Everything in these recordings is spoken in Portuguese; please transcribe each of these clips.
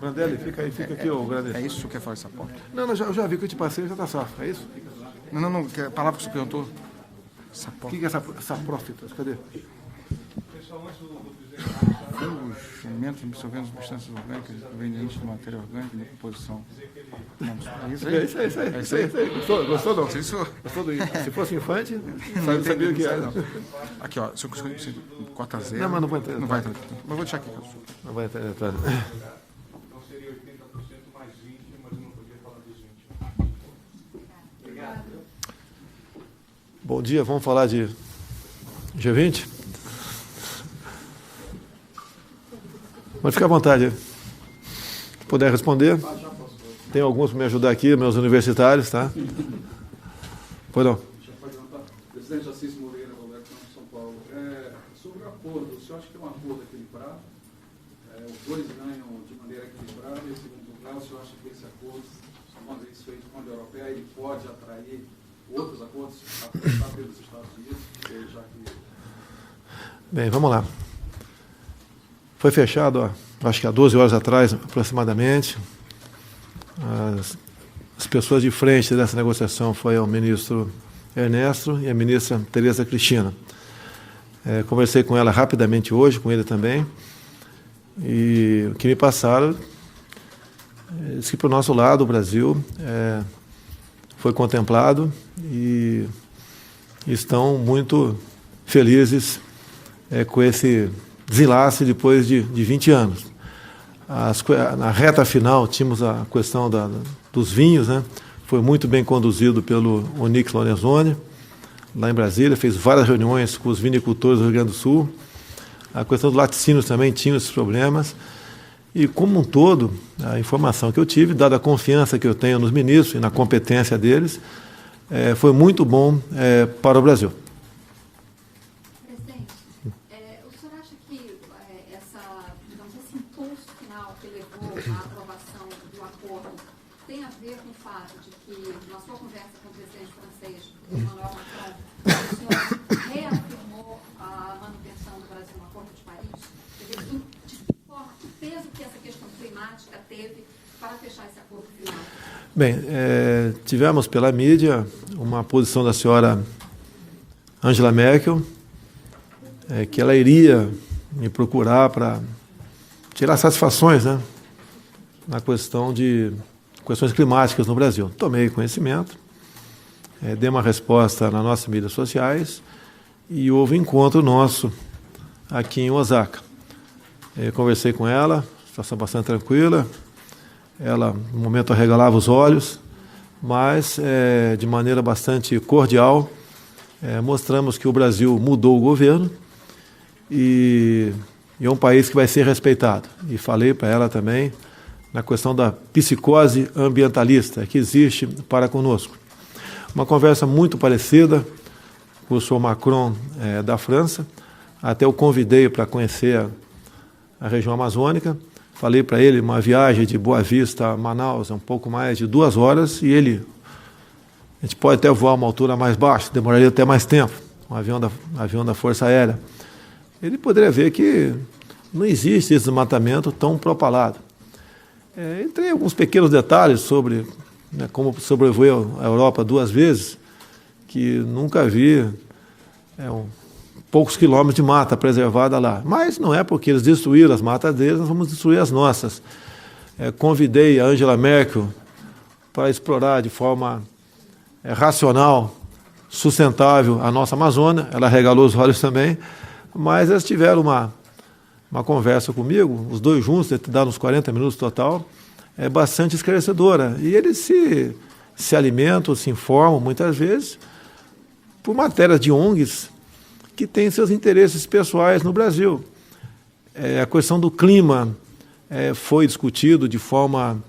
Brandelli, fica aqui, eu agradeço. É isso que quer falar essa porta? Não, eu já vi que eu te passei, já está safo, é isso? Não, que a palavra que você perguntou. Essa O porta. que é saprófitas? Cadê? Fungo, absorvendo substâncias orgânicas provenientes de matéria orgânica de composição. Não, é isso aí? É isso aí. Gostou não? Isso. Gostou do Se fosse infante, sabia o que era. Aqui, ó, se eu corta zero. Não, mas não vai entrar. Não vai entrar. Mas vou deixar aqui. Não vai entrar. Então seria 80% mais 20, mas eu não podia falar dos 20. Obrigado. Bom dia, vamos falar de G20? Pode ficar à vontade. Se puder responder. Tem alguns para me ajudar aqui, meus universitários, tá? Pois não. Presidente Assis Moreira, Roberto de São Paulo. Sobre o acordo, o senhor acha que é um acordo equilibrado? Os dois ganham de maneira equilibrada. E, em segundo lugar, o senhor acha que esse acordo, uma vez feito com a União Europeia, ele pode atrair outros acordos a começar pelos Estados Unidos, já que... Bem, vamos lá. Foi fechado, acho que há 12 horas atrás, aproximadamente. As pessoas de frente dessa negociação foi o ministro Ernesto e a ministra Tereza Cristina. Conversei com ela rapidamente hoje, com ele também, e o que me passaram, disse que para o nosso lado, o Brasil, foi contemplado e estão muito felizes com esse desenlace depois de 20 anos. Na reta final, tínhamos a questão dos vinhos, né? Foi muito bem conduzido pelo Onyx Lorenzoni, lá em Brasília, fez várias reuniões com os vinicultores do Rio Grande do Sul. A questão dos laticínios também tinha esses problemas. E, como um todo, a informação que eu tive, dada a confiança que eu tenho nos ministros e na competência deles, foi muito bom para o Brasil. Presidente, o senhor acha que esse impulso final que levou à aprovação do acordo tem a ver com o fato de que, na sua conversa com o presidente francês, Emmanuel Macron, o senhor reafirmou a manutenção do Brasil no Acordo de Paris? Quer dizer, que peso que essa questão climática teve para fechar esse acordo final? Bem, tivemos pela mídia uma posição da senhora Angela Merkel, que ela iria me procurar para tirar satisfações, né, na questão de questões climáticas no Brasil. Tomei conhecimento, dei uma resposta nas nossas mídias sociais e houve um encontro nosso aqui em Osaka. Conversei com ela, situação bastante tranquila, ela no momento arregalava os olhos, mas de maneira bastante cordial, mostramos que o Brasil mudou o governo e é um país que vai ser respeitado. E falei para ela também na questão da psicose ambientalista que existe para conosco. Uma conversa muito parecida com o senhor Macron da França, até eu convidei para conhecer a região amazônica, falei para ele uma viagem de Boa Vista a Manaus, um pouco mais de 2 horas, e a gente pode até voar a uma altura mais baixa, demoraria até mais tempo, um avião da Força Aérea. Ele poderia ver que não existe esse desmatamento tão propalado. Entrei em alguns pequenos detalhes sobre como sobreviveu a Europa 2 vezes, que nunca vi poucos quilômetros de mata preservada lá. Mas não é porque eles destruíram as matas deles, nós vamos destruir as nossas. Convidei a Angela Merkel para explorar de forma racional, sustentável a nossa Amazônia. Ela regalou os olhos também, mas eles tiveram uma conversa comigo, os dois juntos, dá uns 40 minutos total, bastante esclarecedora. E eles se alimentam, se informam muitas vezes por matérias de ONGs que têm seus interesses pessoais no Brasil. A questão do clima foi discutido de forma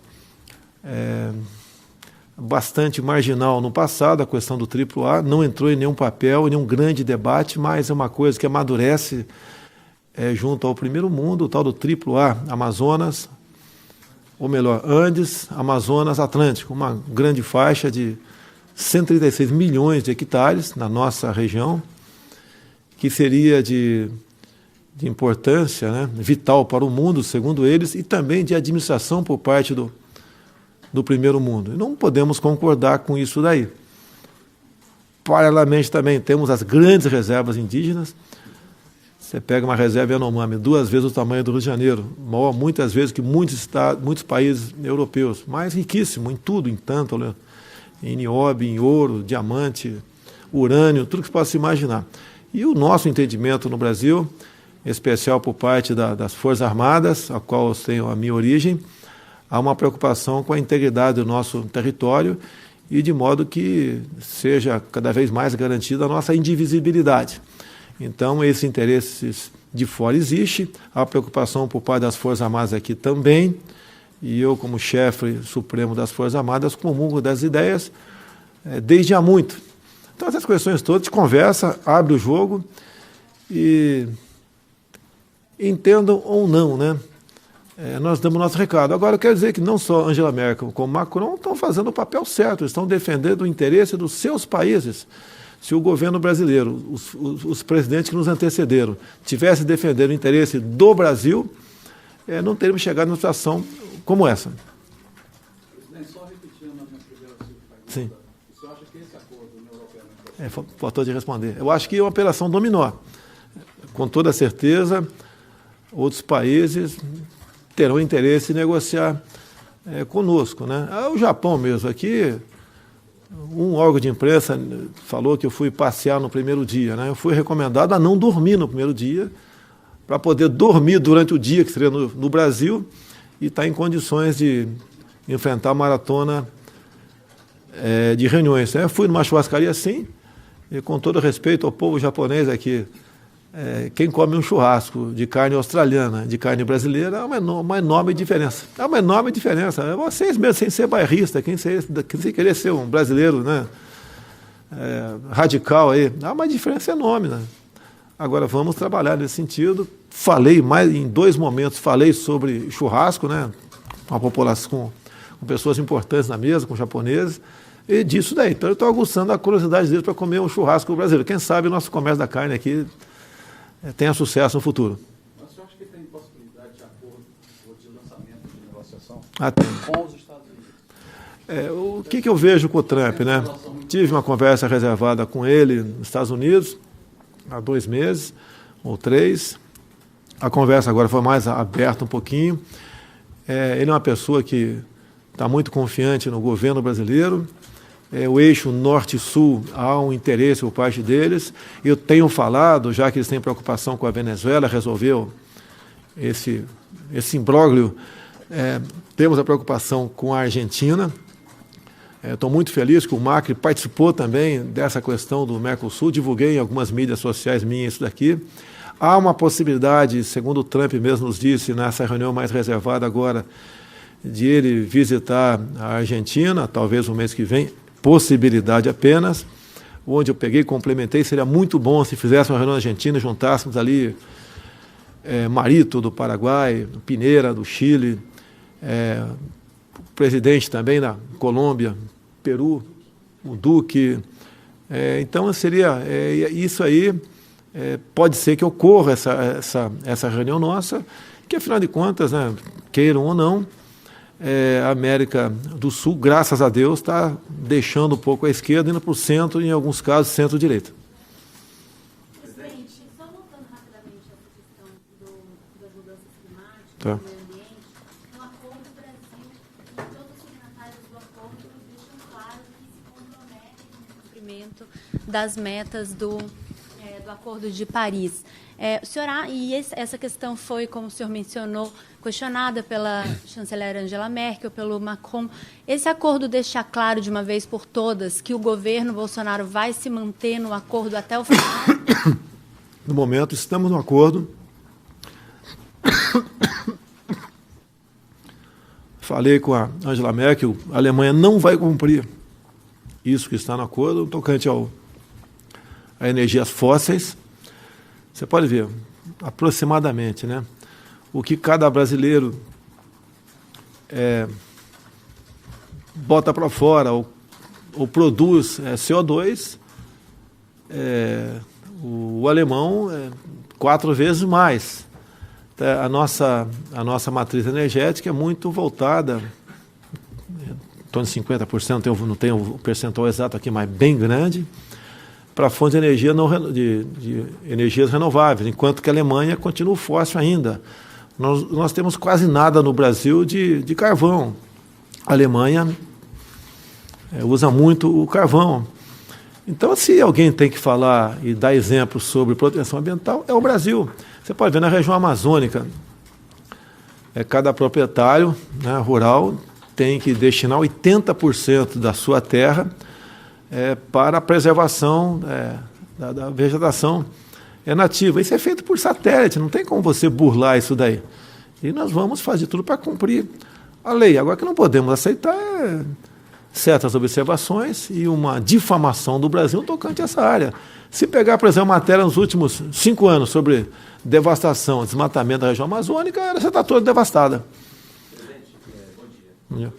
bastante marginal no passado, a questão do AAA, não entrou em nenhum papel, em nenhum grande debate, mas é uma coisa que amadurece junto ao primeiro mundo, o tal do AAA, Amazonas, ou melhor, Andes, Amazonas, Atlântico, uma grande faixa de 136 milhões de hectares na nossa região, que seria de importância, né, vital para o mundo, segundo eles, e também de administração por parte do primeiro mundo. E não podemos concordar com isso daí. Paralelamente também temos as grandes reservas indígenas. Você pega uma reserva Yanomami, 2 vezes o tamanho do Rio de Janeiro, maior muitas vezes que muitos países europeus, mas riquíssimo em tudo, em tântalo, em nióbio, em ouro, diamante, urânio, tudo que se possa imaginar. E o nosso entendimento no Brasil, em especial por parte das Forças Armadas, a qual eu tenho a minha origem, há uma preocupação com a integridade do nosso território e de modo que seja cada vez mais garantida a nossa indivisibilidade. Então, esses interesses de fora existem, a preocupação por parte das Forças Armadas aqui também, e eu, como chefe supremo das Forças Armadas, comungo das ideias desde há muito. Então, essas questões todas, a gente conversa, abre o jogo e entendam ou não, né? Nós damos nosso recado. Agora, eu quero dizer que não só Angela Merkel como Macron estão fazendo o papel certo, estão defendendo o interesse dos seus países. Se o governo brasileiro, os presidentes que nos antecederam, tivessem defendendo o interesse do Brasil, não teríamos chegado numa situação como essa. Presidente, só repetindo a minha primeira pergunta. Sim. O senhor acha que esse acordo União Europeia... Faltou de responder. Eu acho que é uma operação dominó. Com toda certeza, outros países terão interesse em negociar conosco, né? O Japão mesmo, aqui, um órgão de imprensa falou que eu fui passear no primeiro dia, né? Eu fui recomendado a não dormir no primeiro dia, para poder dormir durante o dia, que seria no Brasil, e estar em condições de enfrentar a maratona de reuniões. Eu fui numa churrascaria assim, e com todo respeito ao povo japonês aqui, quem come um churrasco de carne australiana, de carne brasileira, é uma enorme diferença. É uma enorme diferença. Vocês mesmo, sem ser bairrista, sem querer ser um brasileiro, né, radical, aí, há uma diferença enorme. Né? Agora, vamos trabalhar nesse sentido. Falei em 2 momentos, falei sobre churrasco, né, com a população, com pessoas importantes na mesa, com japoneses, e disso daí. Então, eu estou aguçando a curiosidade deles para comer um churrasco brasileiro. Quem sabe o nosso comércio da carne aqui tenha sucesso no futuro. Mas o senhor acha que tem possibilidade de acordo ou de lançamento de negociação Tem. com os Estados Unidos? O que eu vejo com o Trump, né? Tive uma conversa reservada com ele nos Estados Unidos há 2 meses ou 3. A conversa agora foi mais aberta um pouquinho. Ele é uma pessoa que está muito confiante no governo brasileiro. O eixo norte-sul, há um interesse por parte deles. Eu tenho falado, já que eles têm preocupação com a Venezuela, resolveu esse imbróglio, temos a preocupação com a Argentina. Estou muito feliz que o Macri participou também dessa questão do Mercosul, divulguei em algumas mídias sociais minhas isso daqui. Há uma possibilidade, segundo o Trump mesmo nos disse, nessa reunião mais reservada agora, de ele visitar a Argentina, talvez no mês que vem, possibilidade apenas, onde eu peguei e complementei, seria muito bom se fizéssemos uma reunião na Argentina, juntássemos ali Marito do Paraguai, Pineira do Chile, o presidente também da Colômbia, Peru, o Duque. Então seria isso aí, pode ser que ocorra essa reunião nossa, que afinal de contas, né, queiram ou não, a América do Sul, graças a Deus, está deixando um pouco a esquerda, indo para o centro, em alguns casos, centro-direita. Presidente, só voltando rapidamente a questão das mudanças climáticas, Tá. do meio ambiente, no acordo do Brasil e todos os signatários do acordo deixam claro que se comprometem com o cumprimento das metas do Acordo de Paris. Essa questão foi, como o senhor mencionou, questionada pela chanceler Angela Merkel, pelo Macron. Esse acordo deixa claro de uma vez por todas que o governo Bolsonaro vai se manter no acordo até o final? No momento, estamos no acordo. Falei com a Angela Merkel, a Alemanha não vai cumprir isso que está no acordo, tocante a energias fósseis. Você pode ver, aproximadamente, né, o que cada brasileiro bota para fora ou produz CO2, o alemão 4 vezes mais. A nossa matriz energética é muito voltada, em torno de 50%, não tenho o percentual exato aqui, mas bem grande, para fontes de energia de energias renováveis, enquanto que a Alemanha continua fóssil ainda. Nós temos quase nada no Brasil de carvão. A Alemanha usa muito o carvão. Então, se alguém tem que falar e dar exemplos sobre proteção ambiental, é o Brasil. Você pode ver na região amazônica, cada proprietário, né, rural tem que destinar 80% da sua terra para a preservação da vegetação nativa. Isso é feito por satélite, não tem como você burlar isso daí. E nós vamos fazer tudo para cumprir a lei. Agora, que não podemos aceitar certas observações e uma difamação do Brasil tocante a essa área. Se pegar, por exemplo, matéria nos últimos 5 anos sobre devastação, desmatamento da região amazônica, ela já está toda devastada. Presidente, bom dia.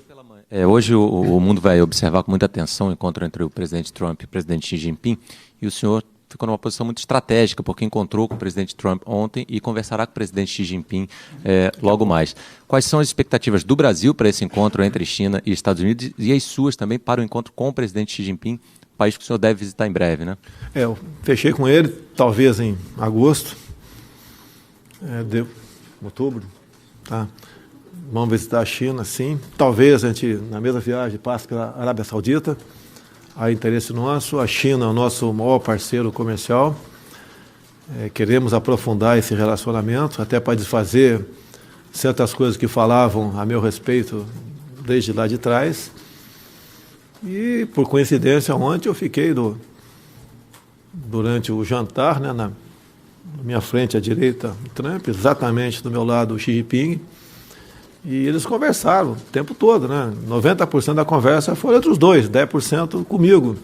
Hoje o mundo vai observar com muita atenção o encontro entre o presidente Trump e o presidente Xi Jinping, e o senhor ficou numa posição muito estratégica, porque encontrou com o presidente Trump ontem e conversará com o presidente Xi Jinping logo mais. Quais são as expectativas do Brasil para esse encontro entre China e Estados Unidos e as suas também para o encontro com o presidente Xi Jinping, país que o senhor deve visitar em breve, né? Eu fechei com ele, talvez em agosto, outubro, tá? Vamos visitar a China, sim. Talvez a gente, na mesma viagem, passe pela Arábia Saudita. Há interesse nosso. A China é o nosso maior parceiro comercial. Queremos aprofundar esse relacionamento, até para desfazer certas coisas que falavam a meu respeito desde lá de trás. E, por coincidência, ontem eu fiquei durante o jantar, né, na minha frente à direita, o Trump, exatamente do meu lado, o Xi Jinping. E eles conversaram o tempo todo, né? 90% da conversa foi entre os dois, 10% comigo.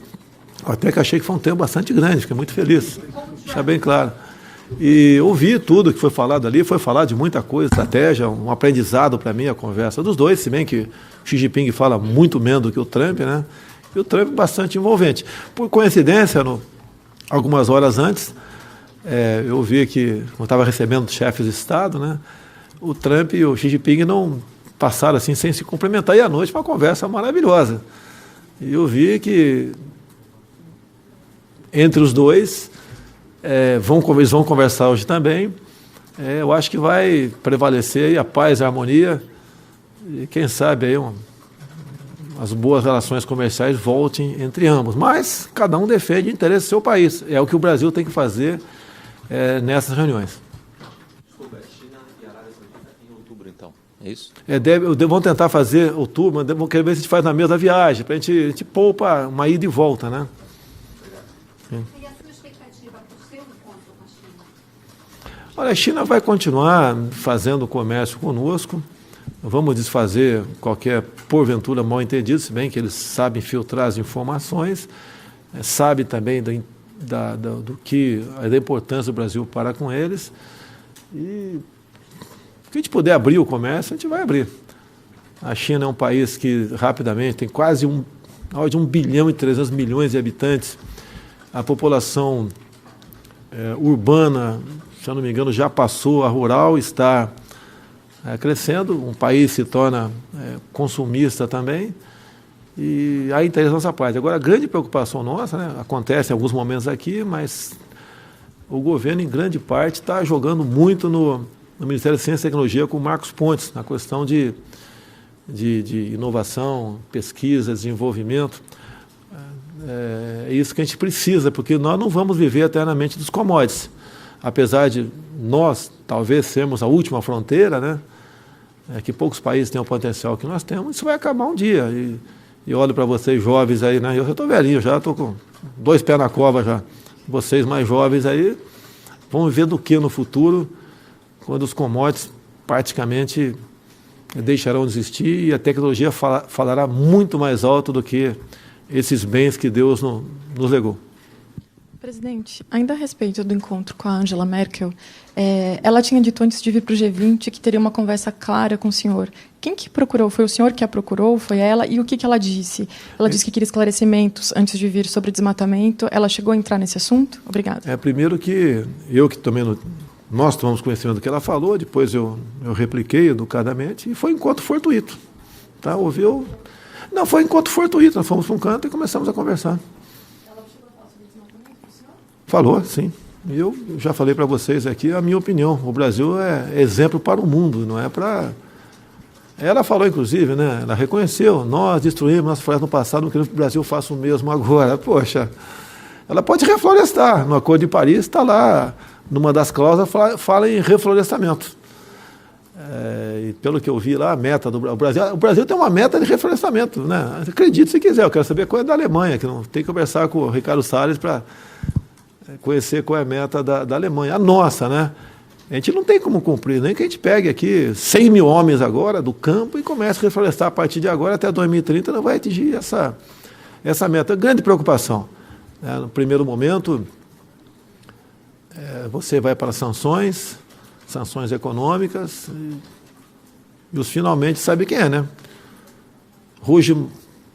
Até que achei que foi um tempo bastante grande, fiquei muito feliz. Deixar bem claro. E ouvi tudo que foi falado ali, foi falado de muita coisa, estratégia, um aprendizado para mim a conversa dos dois, se bem que o Xi Jinping fala muito menos do que o Trump, né? E o Trump bastante envolvente. Por coincidência, algumas horas antes, eu vi que, eu estava recebendo chefes de Estado, né? O Trump e o Xi Jinping não passaram assim sem se cumprimentar, e à noite uma conversa maravilhosa. E eu vi que entre os dois, eles vão conversar hoje também, eu acho que vai prevalecer a paz e a harmonia e quem sabe aí as boas relações comerciais voltem entre ambos. Mas cada um defende o interesse do seu país. É o que o Brasil tem que fazer nessas reuniões. Desculpa, China e Arábia Saudita em outubro, então. É isso? Vamos tentar fazer outubro, mas vamos querer ver se a gente faz na mesma viagem, para a gente poupa uma ida e volta, né? E a sua expectativa para o seu encontro com a China? Olha, a China vai continuar fazendo comércio conosco. Vamos desfazer qualquer, porventura, mal entendido, se bem que eles sabem filtrar as informações, sabem também da importância do Brasil para com eles. E se a gente puder abrir o comércio, a gente vai abrir. A China é um país que rapidamente tem quase 1 bilhão e 300 milhões de habitantes. A população urbana, se eu não me engano, já passou a rural, está crescendo. Um país se torna consumista também. E aí interessa a nossa parte. Agora, a grande preocupação nossa, né, acontece em alguns momentos aqui, mas o governo, em grande parte, está jogando muito no Ministério da Ciência e Tecnologia com o Marcos Pontes, na questão de inovação, pesquisa, desenvolvimento. É isso que a gente precisa, porque nós não vamos viver eternamente dos commodities. Apesar de nós, talvez, sermos a última fronteira, né, que poucos países têm o potencial que nós temos, isso vai acabar um dia. E olho para vocês jovens aí, né, eu já estou velhinho, já estou com 2 pés na cova já. Vocês mais jovens aí vão viver do que no futuro, quando os commodities praticamente deixarão de existir e a tecnologia falará muito mais alto do que esses bens que Deus nos legou. Presidente, ainda a respeito do encontro com a Angela Merkel, ela tinha dito antes de vir para o G20 que teria uma conversa clara com o senhor. Quem que procurou? Foi o senhor que a procurou? Foi ela? E o que ela disse? Ela disse que queria esclarecimentos antes de vir sobre desmatamento. Ela chegou a entrar nesse assunto? Obrigada. Primeiro que eu que também nós tomamos conhecimento do que ela falou, depois eu repliquei educadamente, e foi um encontro fortuito. Tá? Ouviu? Não, foi um encontro fortuito. Nós fomos para um canto e começamos a conversar. Ela chegou a falar sobre desmatamento com o senhor? Falou, sim. E eu já falei para vocês aqui a minha opinião. O Brasil é exemplo para o mundo, não é para... Ela falou, inclusive, né? Ela reconheceu, nós destruímos nossa floresta no passado, não queremos que o Brasil faça o mesmo agora. Poxa, ela pode reflorestar. No Acordo de Paris está lá, numa das cláusulas, fala em reflorestamento. E pelo que eu vi lá, a meta do Brasil... O Brasil tem uma meta de reflorestamento, né? Acredite se quiser, eu quero saber qual é da Alemanha, que não tem que conversar com o Ricardo Salles para conhecer qual é a meta da Alemanha. A nossa, né? A gente não tem como cumprir, nem que a gente pegue aqui 100 mil homens agora do campo e comece a reflorestar a partir de agora até 2030, não vai atingir essa meta. Grande preocupação. No primeiro momento, você vai para sanções econômicas, e os finalmente sabe quem é, né? Ruge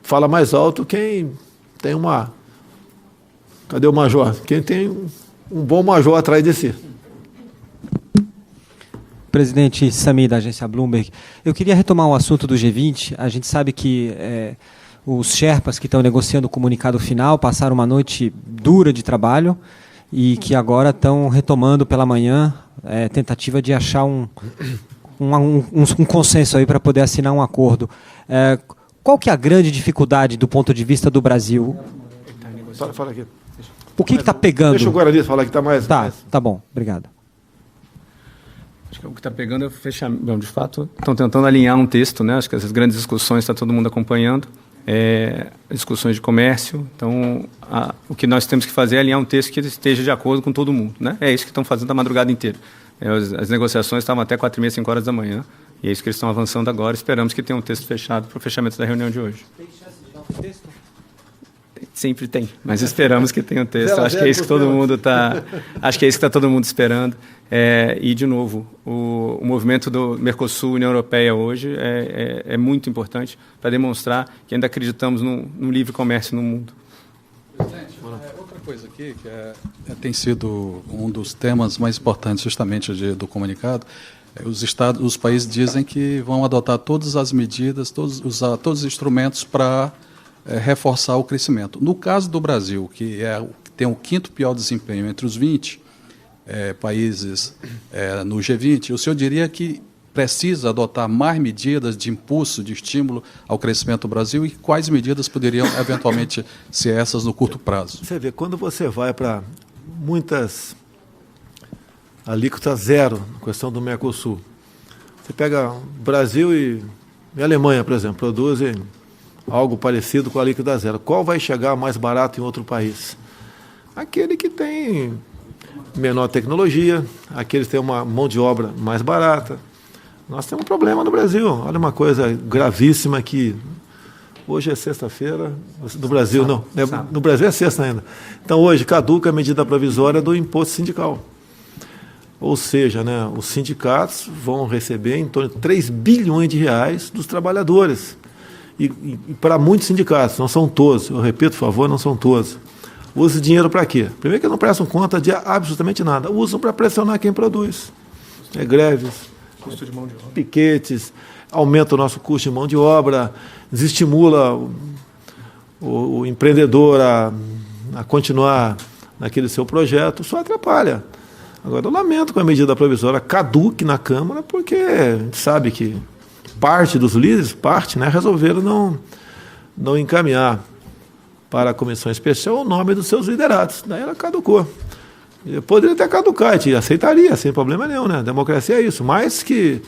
fala mais alto quem tem uma... Cadê o major? Quem tem um bom major atrás de si. Presidente Sami, da agência Bloomberg, eu queria retomar o assunto do G20. A gente sabe que os Sherpas que estão negociando o comunicado final passaram uma noite dura de trabalho e que agora estão retomando pela manhã tentativa de achar um consenso aí para poder assinar um acordo. Qual que é a grande dificuldade do ponto de vista do Brasil? Fala aqui. O que está pegando? Deixa o Guarani falar que está mais... Tá bom, obrigado. Acho que o que está pegando é o fechamento. Bom, de fato, estão tentando alinhar um texto, né? Acho que essas grandes discussões está todo mundo acompanhando. Discussões de comércio. Então, o que nós temos que fazer é alinhar um texto que esteja de acordo com todo mundo, né? É isso que estão fazendo a madrugada inteira. As negociações estavam até 4h30, 5 horas da manhã. E é isso que eles estão avançando agora. Esperamos que tenha um texto fechado para o fechamento da reunião de hoje. Tem chance de dar um texto? Sempre tem, mas esperamos que tenha um texto. Acho que é isso que todo mundo está. Acho que é isso que está todo mundo esperando. E de novo, o movimento do Mercosul e União Europeia hoje é muito importante para demonstrar que ainda acreditamos num livre comércio no mundo. Presidente, outra coisa aqui que tem sido um dos temas mais importantes justamente do comunicado. Os países dizem que vão adotar todas as medidas, usar todos os instrumentos para reforçar o crescimento. No caso do Brasil, que tem o 5º pior desempenho entre os 20 países no G20, o senhor diria que precisa adotar mais medidas de impulso, de estímulo ao crescimento do Brasil, e quais medidas poderiam eventualmente ser essas no curto prazo? Você vê, quando você vai para muitas alíquotas zero, na questão do Mercosul, você pega Brasil e Alemanha, por exemplo, produzem algo parecido com a alíquota zero. Qual vai chegar mais barato em outro país? Aquele que tem menor tecnologia, aqueles que têm uma mão de obra mais barata. Nós temos um problema no Brasil. Olha uma coisa gravíssima que hoje é sexta-feira, no Brasil não, no Brasil é sexta ainda. Então hoje caduca a medida provisória do imposto sindical. Ou seja, né, os sindicatos vão receber em torno de 3 bilhões de reais dos trabalhadores. E para muitos sindicatos, não são todos, eu repito, por favor, não são todos. Usam dinheiro para quê? Primeiro que não prestam conta de absolutamente nada. Usam para pressionar quem produz. Greves, Custo de mão de obra. Piquetes, aumenta o nosso custo de mão de obra, desestimula o empreendedor a continuar naquele seu projeto, só atrapalha. Agora, eu lamento com a medida provisória caduque na Câmara, porque a gente sabe que parte dos líderes, resolveram não encaminhar para a comissão especial o nome dos seus liderados. Daí ela caducou. Poderia até caducar, a gente aceitaria, sem problema nenhum, né? A democracia é isso. Mas que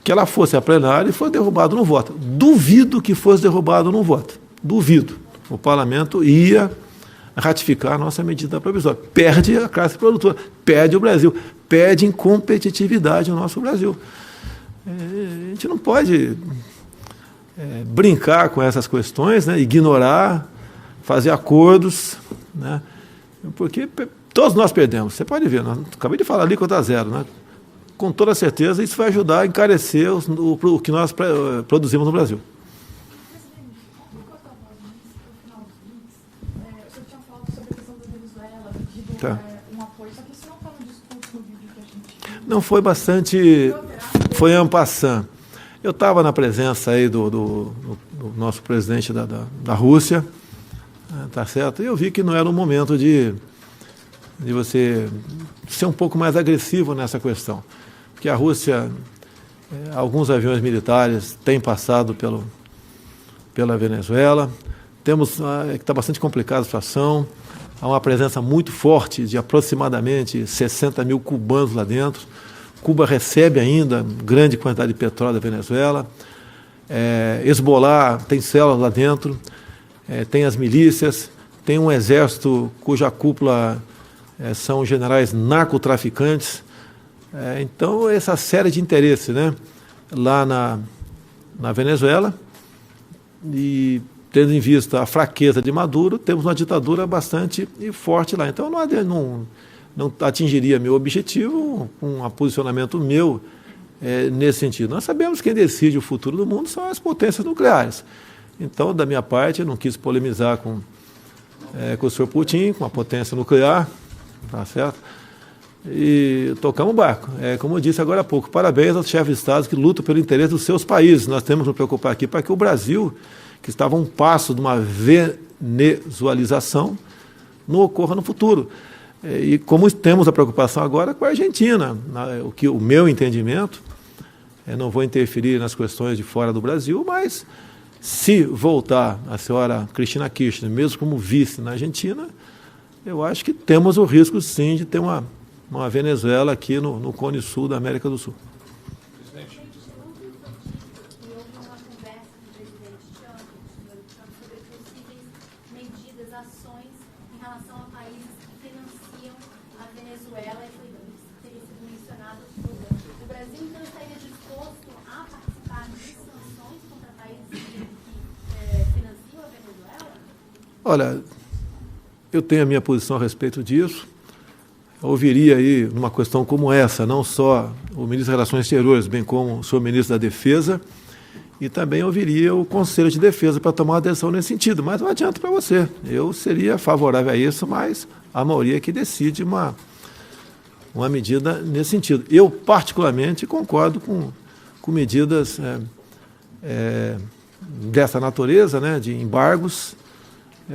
ela fosse a plenária e fosse derrubado no voto. Duvido que fosse derrubado no voto. Duvido. O parlamento ia ratificar a nossa medida provisória. Perde a classe produtora, perde o Brasil, perde em competitividade o nosso Brasil. A gente não pode brincar com essas questões, né? Ignorar, fazer acordos, né? Porque todos nós perdemos. Você pode ver, acabei de falar ali alíquota zero, né? Com toda certeza isso vai ajudar a encarecer o que nós produzimos no Brasil. Tá. Não, foi bastante, foi en passant. Eu estava na presença aí do nosso presidente da Rússia, tá certo? E eu vi que não era o momento de você ser um pouco mais agressivo nessa questão. Porque a Rússia, alguns aviões militares têm passado pela Venezuela, está bastante complicada a situação, há uma presença muito forte de aproximadamente 60 mil cubanos lá dentro. Cuba recebe ainda grande quantidade de petróleo da Venezuela. Hezbollah tem células lá dentro, tem as milícias, tem um exército cuja cúpula são generais narcotraficantes. Então, essa série de interesses, né, lá na Venezuela, e tendo em vista a fraqueza de Maduro, temos uma ditadura bastante forte lá. Então, não atingiria meu objetivo um posicionamento meu nesse sentido. Nós sabemos que quem decide o futuro do mundo são as potências nucleares. Então, da minha parte, eu não quis polemizar com o senhor Putin, com a potência nuclear, tá certo? E tocamos o barco. Como eu disse agora há pouco, parabéns aos chefes de Estado que lutam pelo interesse dos seus países. Nós temos que nos preocupar aqui para que o Brasil, que estava a um passo de uma venezualização, não ocorra no futuro. E como temos a preocupação agora com a Argentina, o meu entendimento, não vou interferir nas questões de fora do Brasil, mas se voltar a senhora Cristina Kirchner, mesmo como vice na Argentina, eu acho que temos o risco, sim, de ter uma Venezuela aqui no Cone Sul da América do Sul. Olha, eu tenho a minha posição a respeito disso. Eu ouviria aí, numa questão como essa, não só o ministro das Relações Exteriores, bem como o senhor ministro da Defesa, e também ouviria o Conselho de Defesa para tomar uma decisão nesse sentido. Mas não adianta para você. Eu seria favorável a isso, mas a maioria que decide uma medida nesse sentido. Eu, particularmente, concordo com medidas dessa natureza, né, de embargos,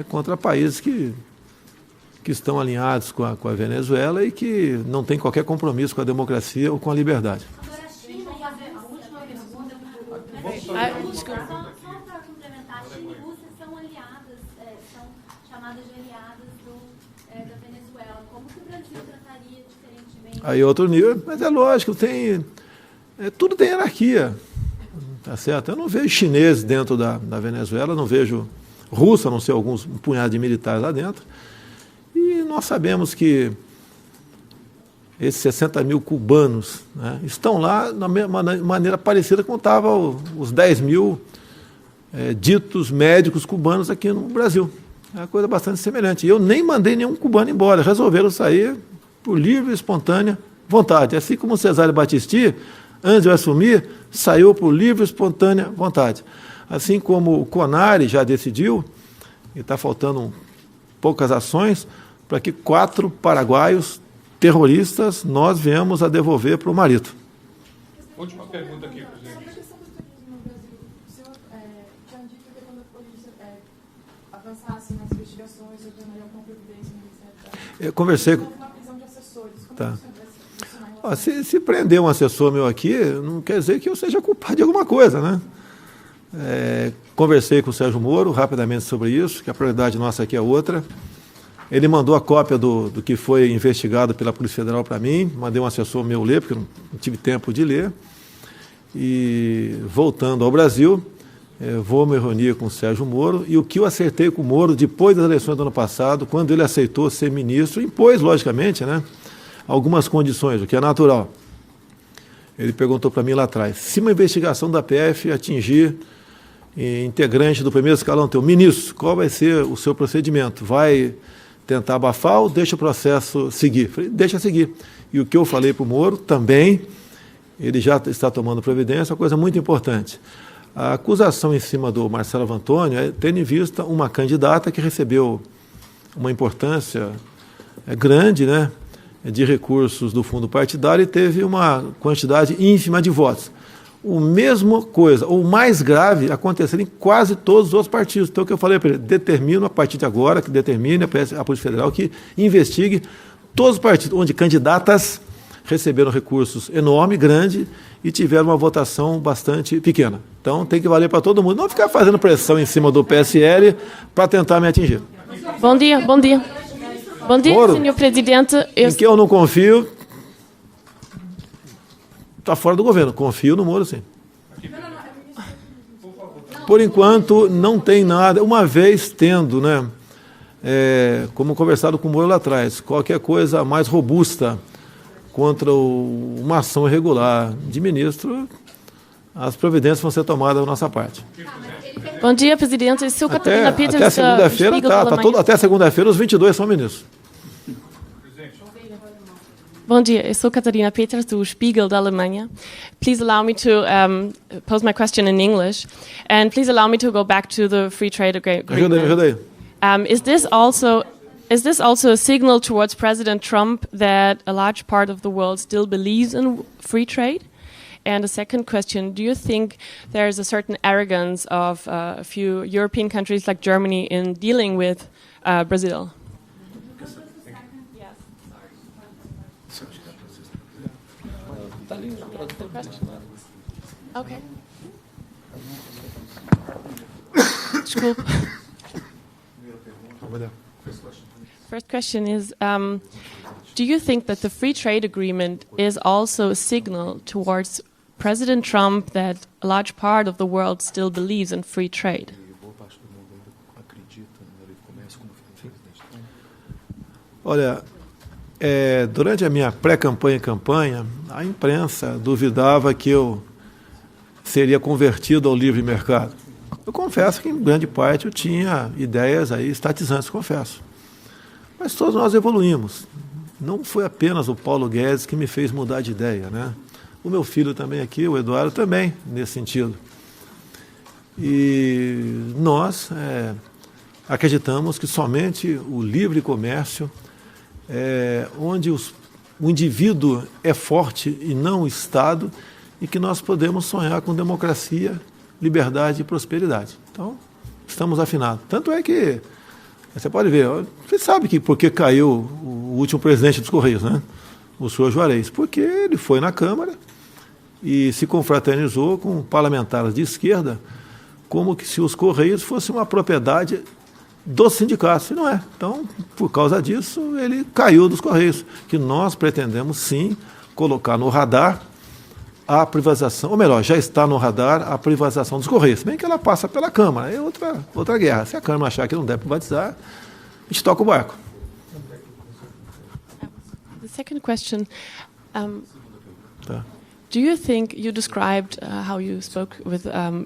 contra países que estão alinhados com a Venezuela e que não têm qualquer compromisso com a democracia ou com a liberdade. Agora, a China e a Rússia Só para complementar, China e Rússia são aliadas, são chamadas de aliadas da Venezuela. Como que o Brasil trataria diferentemente? Aí outro nível, mas é lógico, tudo tem hierarquia, tá certo? Eu não vejo chineses dentro da Venezuela, não vejo russo, a não ser um punhado de militares lá dentro. E nós sabemos que esses 60 mil cubanos, né, estão lá da mesma maneira parecida como estavam os 10 mil ditos médicos cubanos aqui no Brasil. É uma coisa bastante semelhante. E eu nem mandei nenhum cubano embora, resolveram sair por livre e espontânea vontade. Assim como o Cesare Battisti, antes de eu assumir, saiu por livre e espontânea vontade. Assim como o CONARE já decidiu, e está faltando poucas ações, para que 4 paraguaios terroristas nós viemos a devolver para o marido. Última pergunta aqui, presidente. Sobre a questão do turismo no Brasil, o senhor tinha dito que quando a polícia avançasse nas investigações, eu tomaria alguma providência no Ministério da... Eu conversei com... Uma prisão de assessores. Como Tá. o senhor vai Se prender um assessor meu aqui, não quer dizer que eu seja culpado de alguma coisa, né? Conversei com o Sérgio Moro rapidamente sobre isso, que a prioridade nossa aqui é outra. Ele mandou a cópia do que foi investigado pela Polícia Federal para mim, mandei um assessor meu ler, porque eu não tive tempo de ler. E, voltando ao Brasil, vou me reunir com o Sérgio Moro, e o que eu acertei com o Moro depois das eleições do ano passado, quando ele aceitou ser ministro, impôs, logicamente, né, algumas condições, o que é natural. Ele perguntou para mim lá atrás, se uma investigação da PF atingir integrante do primeiro escalão teu, ministro, qual vai ser o seu procedimento? Vai tentar abafar ou deixa o processo seguir? Falei, deixa seguir. E o que eu falei para o Moro também, ele já está tomando providência, uma coisa muito importante. A acusação em cima do Marcelo Antônio é tendo em vista uma candidata que recebeu uma importância grande, né, de recursos do fundo partidário e teve uma quantidade ínfima de votos. O mesmo coisa, ou mais grave, acontecendo em quase todos os outros partidos. Então, o que eu falei para ele, determino a partir de agora, que determine a Polícia Federal que investigue todos os partidos onde candidatas receberam recursos enormes, grandes, e tiveram uma votação bastante pequena. Então, tem que valer para todo mundo. Não ficar fazendo pressão em cima do PSL para tentar me atingir. Bom dia, bom dia. Bom dia, Moro, senhor presidente. Em que eu não confio, está fora do governo. Confio no Moro, sim. Por enquanto, não tem nada. Uma vez tendo, né, como conversado com o Moro lá atrás, qualquer coisa mais robusta contra uma ação irregular de ministro, as providências vão ser tomadas da nossa parte. Bom dia, presidente. Eu sou Catarina Peters. Até segunda-feira, até segunda-feira, os 22 são ministros. Bom dia, eu sou Catarina Peters, do Spiegel da Alemanha. Please allow me to pose my question in English, and please allow me to go back to the free trade agreement. Ajuda aí. Is this also a signal towards President Trump that a large part of the world still believes in free trade? And a second question, do you think there is a certain arrogance of a few European countries like Germany in dealing with Brazil? Okay. Desculpa. First question is, do you think that the free trade agreement is also a signal towards President Trump that a large part of the world still believes in free trade? Olha, durante a minha pré-campanha e campanha, a imprensa duvidava que eu seria convertido ao livre mercado. Eu confesso que, em grande parte, eu tinha ideias aí estatizantes, confesso. Mas todos nós evoluímos. Não foi apenas o Paulo Guedes que me fez mudar de ideia, né? O meu filho também aqui, o Eduardo, também, nesse sentido. E nós acreditamos que somente o livre comércio, onde o indivíduo é forte e não o Estado, e que nós podemos sonhar com democracia, liberdade e prosperidade. Então, estamos afinados. Tanto é que, você pode ver, você sabe que por que caiu o último presidente dos Correios, né? O senhor Juarez, porque ele foi na Câmara e se confraternizou com parlamentares de esquerda, como que se os Correios fossem uma propriedade dos sindicatos, e não é. Então, por causa disso, ele caiu dos Correios, que nós pretendemos, sim, colocar no radar a privatização, ou melhor, já está no radar a privatização dos Correios, se bem que ela passa pela Câmara, é outra guerra. Se a Câmara achar que não deve privatizar, a gente toca o barco. The second question, Tá. do you think, you described how you spoke with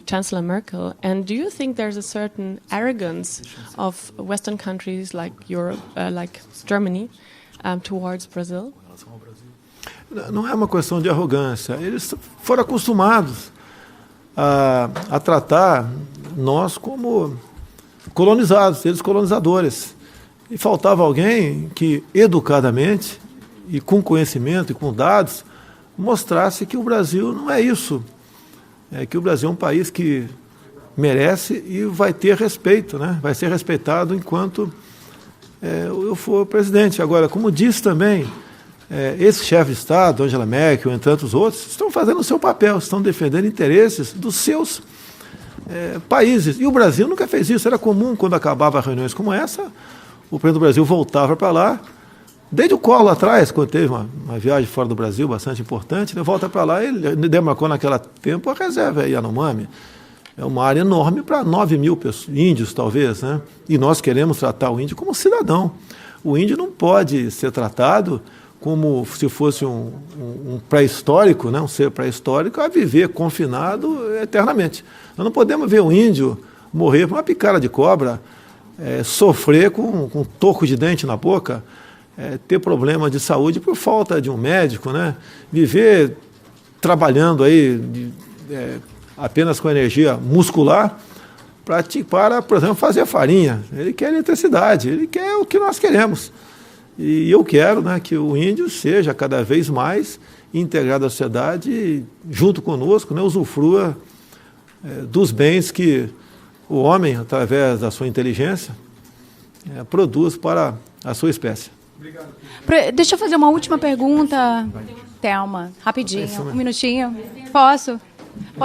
Chancellor Merkel, and do you think there's a certain arrogance of Western countries like Europe, like Germany, towards Brazil? Não é uma questão de arrogância. Eles foram acostumados a tratar nós como colonizados, eles colonizadores. E faltava alguém que, educadamente, e com conhecimento e com dados, mostrasse que o Brasil não é isso. É que o Brasil é um país que merece e vai ter respeito, né? Vai ser respeitado enquanto eu for presidente. Agora, como disse também, esse chefe de Estado, Angela Merkel, entre tantos outros, estão fazendo o seu papel, estão defendendo interesses dos seus países. E o Brasil nunca fez isso. Era comum, quando acabava reuniões como essa, o presidente do Brasil voltava para lá, desde o Collor lá atrás, quando teve uma viagem fora do Brasil bastante importante, ele volta para lá, ele demarcou naquele tempo a reserva Yanomami. É uma área enorme para 9 mil índios, talvez, né? E nós queremos tratar o índio como cidadão. O índio não pode ser tratado como se fosse um pré-histórico, né? Um ser pré-histórico, a viver confinado eternamente. Nós não podemos ver o índio morrer por uma picada de cobra, sofrer com um toco de dente na boca, ter problema de saúde por falta de um médico, né? Viver trabalhando aí apenas com energia muscular para, por exemplo, fazer farinha. Ele quer eletricidade, ele quer o que nós queremos. E eu quero, né, que o índio seja cada vez mais integrado à sociedade e, junto conosco, né, usufrua dos bens que o homem, através da sua inteligência, produz para a sua espécie. Obrigado. Deixa eu fazer uma última pergunta, Thelma, rapidinho, um minutinho. Posso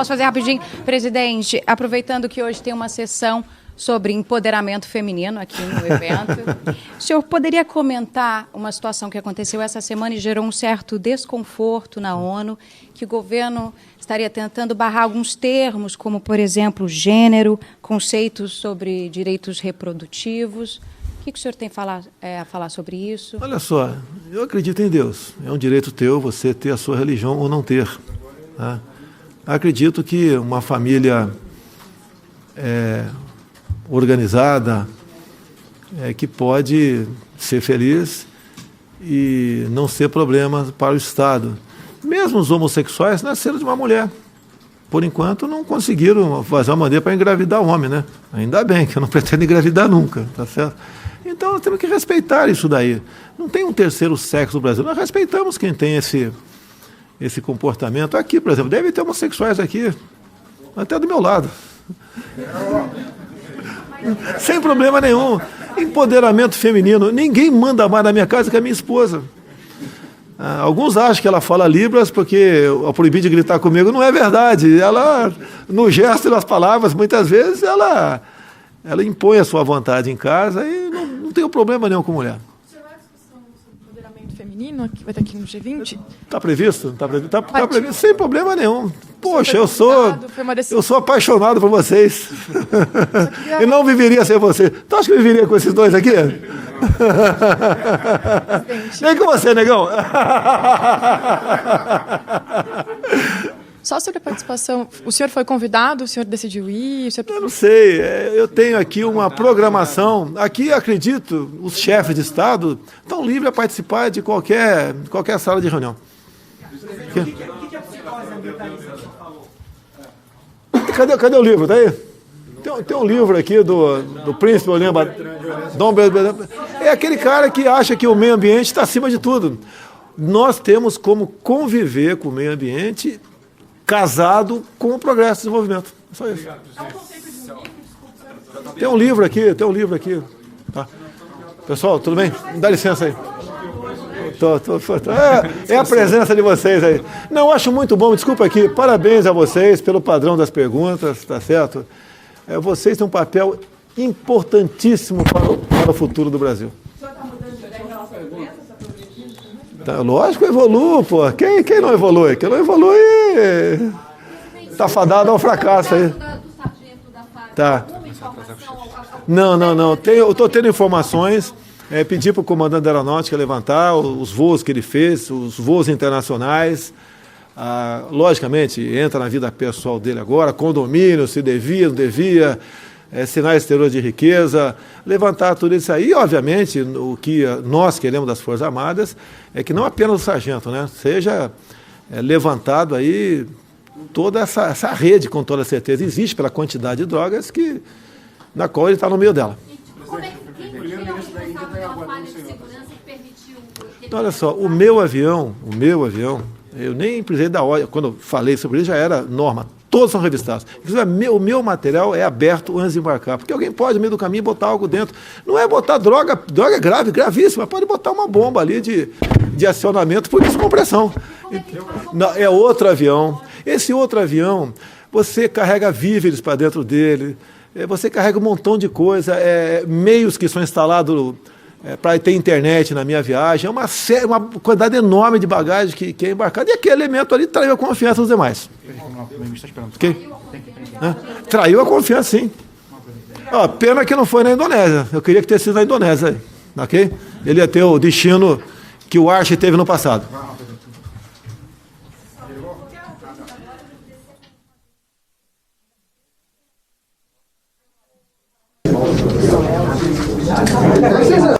fazer rapidinho? Presidente, aproveitando que hoje tem uma sessão sobre empoderamento feminino aqui no evento, o senhor poderia comentar uma situação que aconteceu essa semana e gerou um certo desconforto na ONU, que o governo estaria tentando barrar alguns termos, como, por exemplo, gênero, conceitos sobre direitos reprodutivos. O que o senhor tem a falar sobre isso? Olha só, eu acredito em Deus. É um direito teu você ter a sua religião ou não ter. Tá? Acredito que uma família organizada, que pode ser feliz e não ser problema para o Estado. Mesmo os homossexuais nasceram de uma mulher. Por enquanto, não conseguiram fazer uma maneira para engravidar o homem, né? Ainda bem, que eu não pretendo engravidar nunca, tá certo? Então, nós temos que respeitar isso daí. Não tem um terceiro sexo no Brasil. Nós respeitamos quem tem esse comportamento. Aqui, por exemplo, deve ter homossexuais aqui, até do meu lado. Sem problema nenhum. Empoderamento feminino. Ninguém manda mais na minha casa que a minha esposa. Alguns acham que ela fala Libras porque é proibido de gritar comigo. Não é verdade. Ela, no gesto e nas palavras, muitas vezes, ela impõe a sua vontade em casa e não tem problema nenhum com mulher. Será a discussão sobre empoderamento feminino que vai estar aqui no G20? Está previsto? Está previsto sem problema nenhum. Poxa, eu sou apaixonado por vocês. E não viveria sem vocês. Tu acha que eu viveria com esses dois aqui? Nem com você, negão. Só sobre a participação, o senhor foi convidado, o senhor decidiu ir? Eu não sei, eu tenho aqui uma programação. Aqui, acredito, os chefes de Estado estão livres a participar de qualquer sala de reunião. Cadê o livro? Tá aí? Tem um livro aqui do príncipe Olimba. É aquele cara que acha que o meio ambiente está acima de tudo. Nós temos como conviver com o meio ambiente casado com o progresso e desenvolvimento. É só isso. Tem um livro aqui. Tá. Pessoal, tudo bem? Me dá licença aí. É a presença de vocês aí. Não, acho muito bom, desculpa aqui, parabéns a vocês pelo padrão das perguntas, tá certo? Vocês têm um papel importantíssimo para o futuro do Brasil. O senhor está mudando de ideia em relação à imprensa? Tá, lógico, eu evoluo, pô. Quem não evolui? Quem não evolui tá fadado ao fracasso aí. Tá. Não. Eu estou tendo informações. Pedi para o comandante da aeronáutica levantar os voos que ele fez, os voos internacionais. Logicamente, entra na vida pessoal dele agora, condomínio, se devia, não devia, sinais exteriores de riqueza, levantar tudo isso aí. E, obviamente, o que nós queremos das Forças Armadas é que não apenas o sargento, né, seja levantado aí toda essa rede, com toda certeza, existe pela quantidade de drogas na qual ele está no meio dela. Então, olha só, o meu avião, eu nem precisei da ordem, quando eu falei sobre isso já era norma, todos são revistados. Inclusive, o meu material é aberto antes de embarcar, porque alguém pode, no meio do caminho, botar algo dentro. Não é botar droga é grave, gravíssima, pode botar uma bomba ali de acionamento por descompressão. É outro avião. Esse outro avião, você carrega víveres para dentro dele, você carrega um montão de coisa, meios que são instalados para ter internet na minha viagem, uma quantidade enorme de bagagem que é embarcada, e aquele elemento ali traiu a confiança dos demais. Traiu a confiança, sim. Pena que não foi na Indonésia, eu queria que tivesse sido na Indonésia, ok? Ele ia ter o destino que o Archie teve no passado.